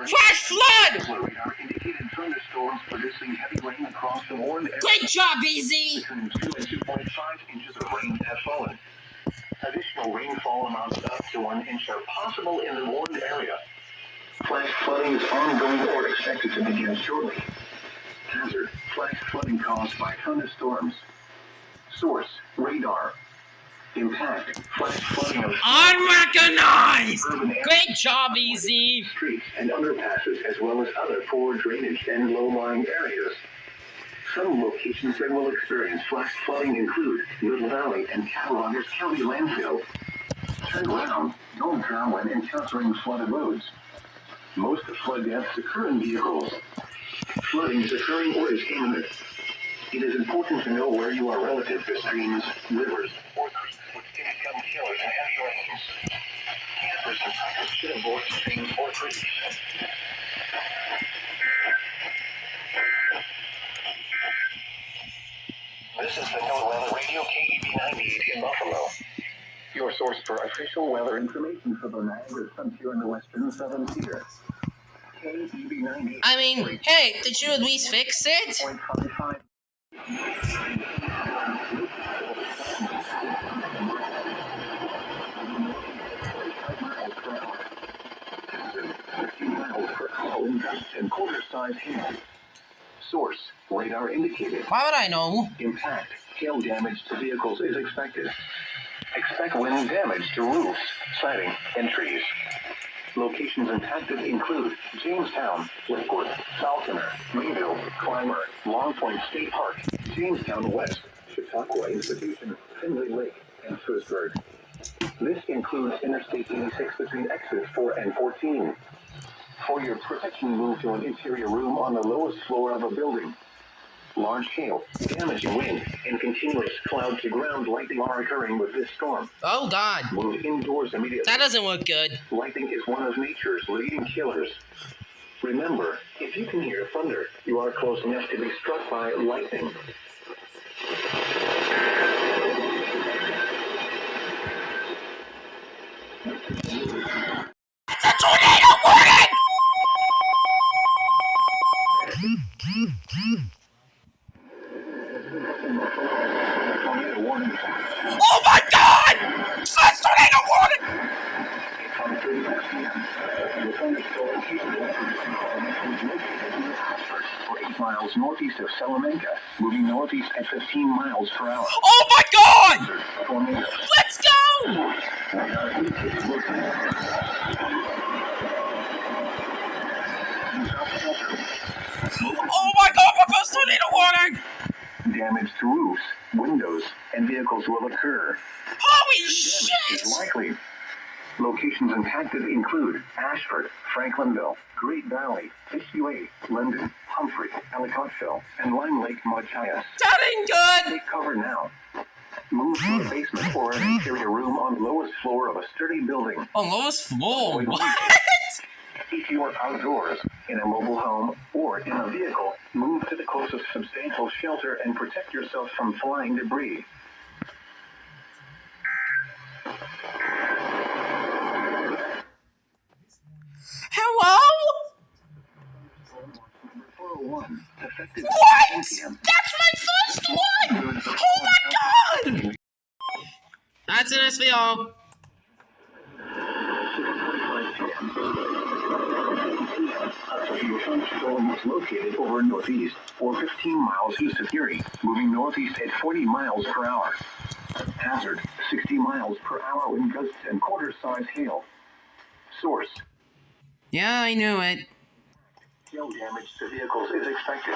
Flash flood! Radar indicated thunderstorms producing heavy rain across the warned area. Great job, Easy! Between 2 and 2.5 inches of rain have fallen. Additional rainfall amounts up to 1 inch are possible in the warned area. Flash flooding is ongoing or expected to begin shortly. Hazard: flash flooding caused by thunderstorms. Source: radar. Impact: flash flooding of Unrecognized! urban areas, Great job, Easy! streets and underpasses, as well as other poor drainage and low-lying areas. Some locations that will experience flash flooding include Little Valley and Cattaraugus County landfill. Turn around. Don't drown when encountering flooded roads. Most flood deaths occur in vehicles. Flooding is occurring or is imminent. It is important to know where you are relative to streams, rivers, or creeks which can become killers in heavy rains. Campers and hikers should avoid streams or creeks. This is the NOAA Weather Radio KEB 98 in Buffalo. Your source for official weather information for the Niagara Frontier in the western southern tier. KEB 98. I mean, hey, did you at least fix it? 0.55. And quarter-size hail. Source: radar indicated. Why would I know? Impact: hail damage to vehicles is expected. Expect wind damage to roofs, siding, and trees. Locations impacted include Jamestown, Lakewood, Falconer, Mayville, Clymer, Long Point State Park, Jamestown West, Chautauqua Institution, Findlay Lake, and Frisburg. This includes Interstate 86 between exits 4 and 14. For your protection, move to an interior room on the lowest floor of a building. Large hail, damaging wind, and continuous cloud-to-ground lightning are occurring with this storm. Oh, God. Move indoors immediately. That doesn't look good. Lightning is one of nature's leading killers. Remember, if you can hear thunder, you are close enough to be struck by lightning. It's a tornado warning! Oh my God! That's tornado warning! 8 miles northeast of Salamanca, moving northeast at 15 miles per hour. Oh my God! Tornado. Let's go! Oh my God, my first tornado warning! Damage to roofs, windows, and vehicles will occur. Holy Damage shit! is likely. Locations impacted include Ashford, Franklinville, Great Valley, Fishview, Linden, Humphrey, Ellicottville, and Lime Lake, Machias. That ain't good! Take cover now. Move to a basement or an interior room on the lowest floor of a sturdy building. On lowest floor? What? If you are outdoors, in a mobile home, or in a vehicle, move to the closest substantial shelter and protect yourself from flying debris. Hello? What? That's my first one! Oh my God! That's an SVO. Your thunderstorm was located over northeast or 15 miles east of Erie, moving northeast at 40 miles per hour. Hazard: 60 miles per hour wind gusts and quarter-size hail. Source: Yeah, I knew it. hail damage to vehicles is expected.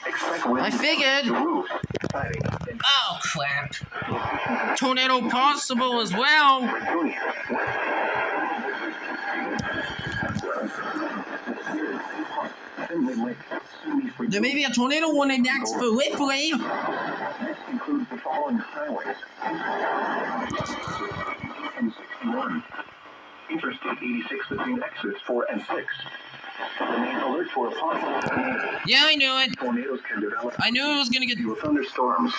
Expect wind I figured. to roofs, siding, and Oh, crap. Tornado possible as well. There may be a tornado warning next for Ripley. This includes the following highways. M61, Interstate 86 between exits 4 and 6. Remain alert for a possible tornado. Yeah, I knew it. Tornadoes can develop I knew it was gonna get... due to thunderstorms.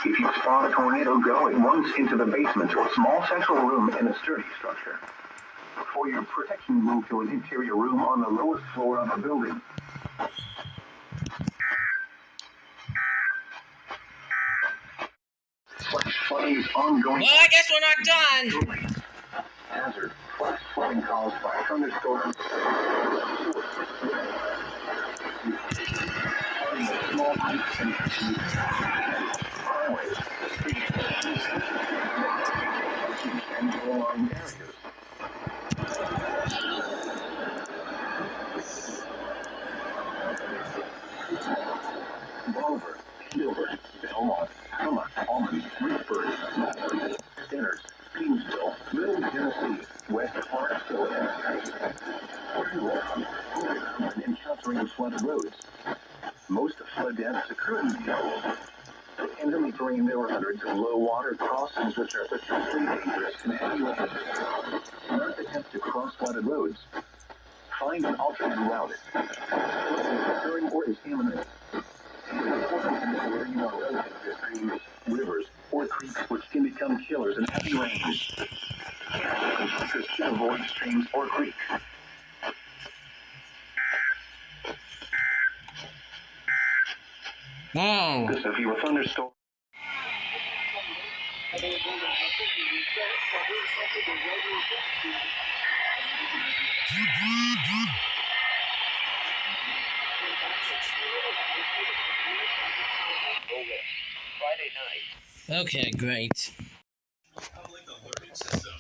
If you spot a tornado, go at once into the basement or small central room in a sturdy structure. For your protection, move to an interior room on the lowest floor of a building. Flash flooding is ongoing. Well, I guess we're not done. Hazard. Flash flooding caused by thunderstorms. Small pipes and highways, and shoreline areas. Bolivar, Gilbert, Belmont, Helmut, Almond, Reedford, Milford, Stanners, Painesville, Middle Tennessee, West Clarksville, and encountering flooded roads. Most flood damage occur in these areas. In the Mediterranean, there are hundreds of low-water crossings which are potentially dangerous in any way. Do not attempt to cross flooded roads. Find an alternate route. Occurring or is imminent. It is important to know where you are relative to streams, rivers, or creeks which can become killers in heavy rains. Contractors should avoid streams or creeks. Whoa. The severe thunderstorm. Friday night. Okay, great. Public alerting system.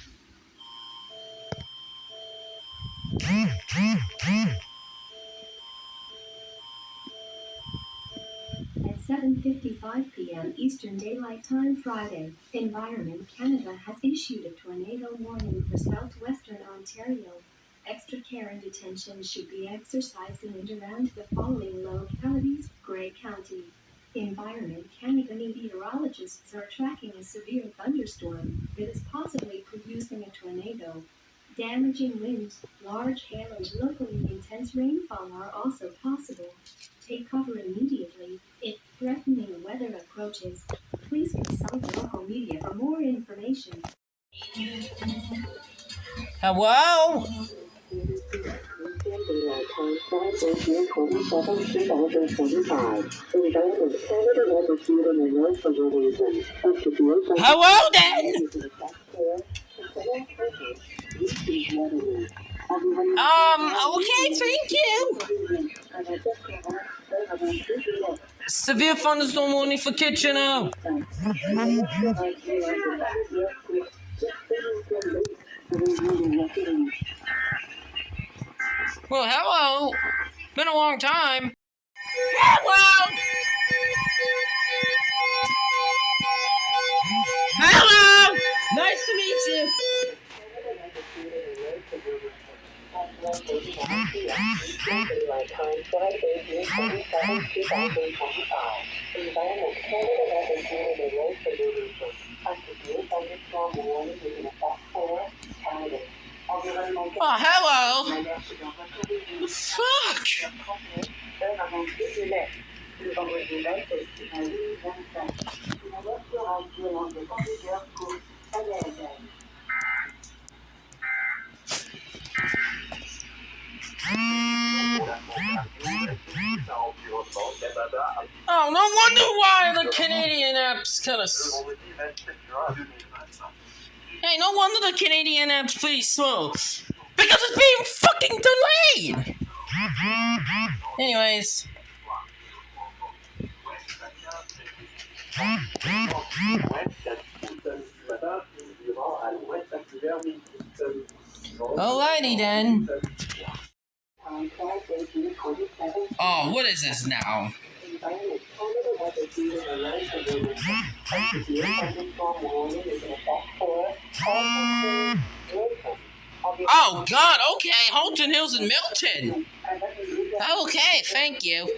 At 7:55 p.m. Eastern Daylight Time Friday, Environment Canada has issued a tornado warning for southwestern Ontario. Extra care and attention should be exercised in and around the following localities: Grey County. Environment Canada meteorologists are tracking a severe thunderstorm that is possibly producing a tornado. Damaging winds, large hail, and locally intense rainfall are also possible. Take cover immediately if threatening weather approaches. Please consult local media for more information. Hello? Hello then? Okay, thank you. Severe thunderstorm warning for Kitchener. Well, hello. Been a long time. Hello. Hello. Nice to meet you. Oh, hello. Fuck. Oh, no wonder why the Canadian app's kind of... Hey, no wonder the Canadian app's pretty slow. Because it's being fucking delayed! Anyways. Alrighty then. Oh, what is this now? Oh God, okay, Halton Hills and Milton. Okay, thank you.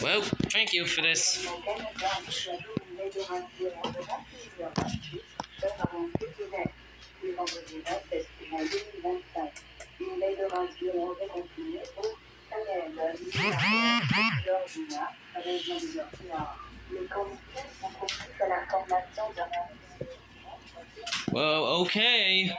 Well, thank you for this. Well, okay.